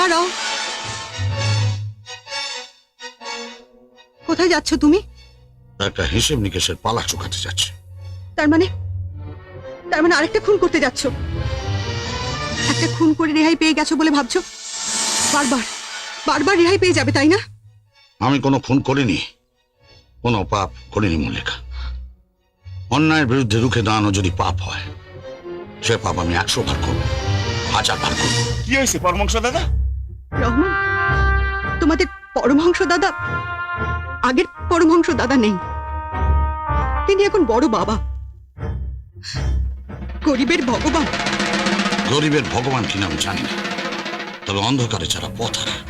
দাঁড়াও, কোথায় যাচ্ছ তুমি? একটা হিসেব নিকেশের পালা চুকাতে যাচ্ছে। তার মানে আরেকটা খুন করতে যাচ্ছ? একটা খুন করে রেহাই পেয়ে গেছো বলে ভাবছো বারবার রেহাই পেয়ে যাবে, তাই না? আমি কোনো খুন করিনি, কোনো পাপ করিনি মল্লিকা। অন্যায়ের বিরুদ্ধে রুখে দাঁড়ানো যদি পাপ হয়, সে পাপ আমি 100 বার করবো, 1000 বার করবো। কি হয়েছে পরমহংস দাদা? রহমান, তোমাদের পরমহংস দাদা আগের পরমহংস দাদা নেই। তিনি এখন বড় বাবা, গরিবের ভগবান। গরিবের ভগবান কিনা আমি জানি না, তবে অন্ধকারে যারা পথ হারায়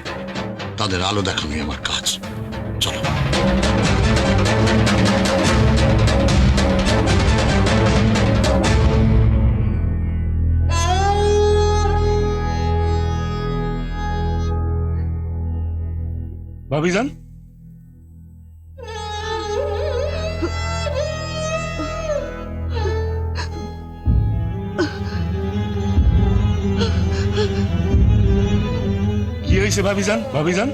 তাদের আলো দেখানোই আমার কাজ। চলো। ভাবিজান, কি হয়েছে ভাবিজান? ভাবিজান,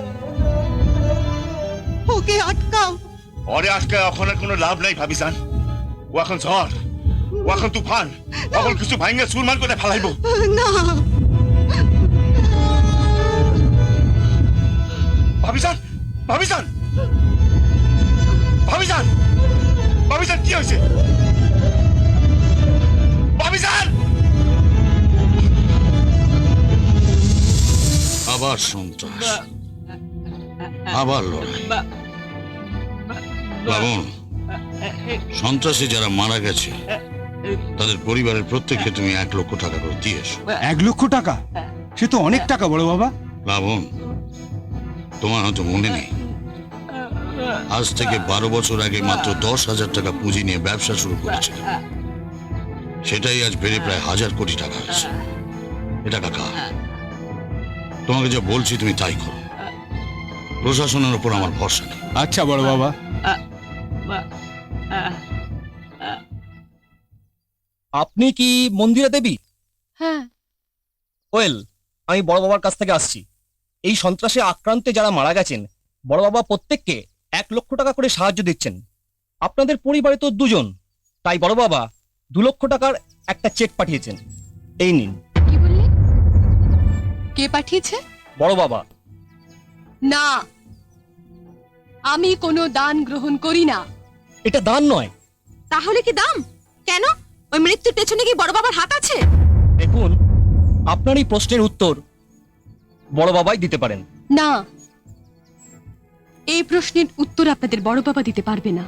ওকে আটকাও। ওরে আজকে এখন আর কোনো লাভ নাই ভাবিজান। ও এখন ঝড়, ও এখন তুফান, এখন কিছু ভাঙে চুরমার করে ফেলাইব। না, ভাবিজান, ভাবিজান, ভাবিজান, ভাবিজান, কি হয়েছে? ভাবিজান! আবার সন্ত্রাস, আবার লড়াই। লাবণ, সন্ত্রাসী যারা মারা গেছে তাদের পরিবারের প্রত্যেককে তুমি 1 লক্ষ টাকা করে দিয়ে এসো। 1 লক্ষ টাকা? সে তো অনেক টাকা বড় বাবা। লাবণ, তোমার হয়তো মনে নেই, আজ থেকে 12 বছর আগে মাত্র 10,000 টাকা পুঁজি নিয়ে ব্যবসা শুরু করেছিল। সেটাই আজ বেড়ে প্রায় 1000 কোটি টাকা হয়েছে। এ টাকা কার? তোমাকে যা বলছি তুমি তাই করো। প্রশাসনের উপর আমার ভরসা নেই। আচ্ছা বড় বাবা। আপনি কি মন্দিরা দেবী? হ্যাঁ। ওয়েল, আমি বড় বাবার কাছ থেকে আসছি। এই সন্ত্রাসে আক্রান্তে যারা মারা গেছেন, বড় বাবা প্রত্যেককে 1 লক্ষ টাকা করে সাহায্য দিচ্ছেন। আপনাদের পরিবারে তো 2 জন, তাই বড় বাবা 2 লক্ষ টাকার একটা চেক পাঠিয়েছেন। এই নিন। কি বললি? কে পাঠিয়েছে? বড় বাবা। না, আমি কোনো দান গ্রহণ করি না। এটা দান নয়। তাহলে কি দাম? কেন? ওই মৃত্যুর পেছনে কি বড় বাবার হাত আছে? দেখুন, আপনার এই প্রশ্নের উত্তর বড় বাবাই দিতে পারেন। না, এই প্রশ্নের উত্তর আপনাদের বড় বাবা দিতে পারবে না।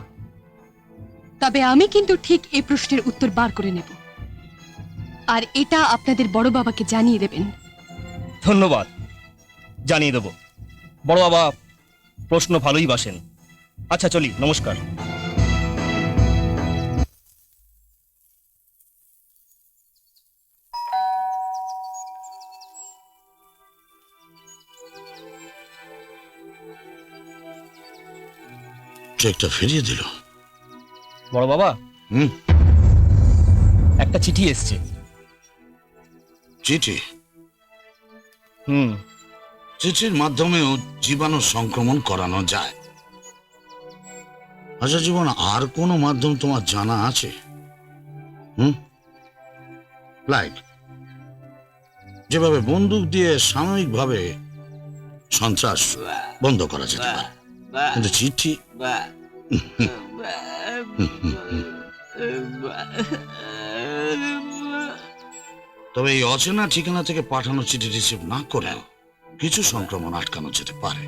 তবে আমি কিন্তু ঠিক এই প্রশ্নের উত্তর বার করে নেব, আর এটা আপনাদের বড় বাবাকে জানিয়ে দেবেন। ধন্যবাদ, জানিয়ে দেব। বড় বাবা প্রশ্ন ভালোই বাসেন। আচ্ছা চলি, নমস্কার। চেকটা ফিরিয়ে দিল। বড় বাবা, হুম, একটা চিঠি এসছে। চিঠি? হুম। চিঠির মাধ্যমেও জীবাণু সংক্রমণ করানো যায়। আচ্ছা জীবন, আর কোনো মাধ্যম তোমার জানা আছে? লাইক যেভাবে বন্দুক দিয়ে সাময়িকভাবে সন্ত্রাস বন্ধ করা যেতে পারে, কিন্তু চিঠি? তবে এই অচেনা ঠিকানা থেকে পাঠানো চিঠি রিসিভ না করেও কিছু সংক্রমণ আটকানো যেতে পারে।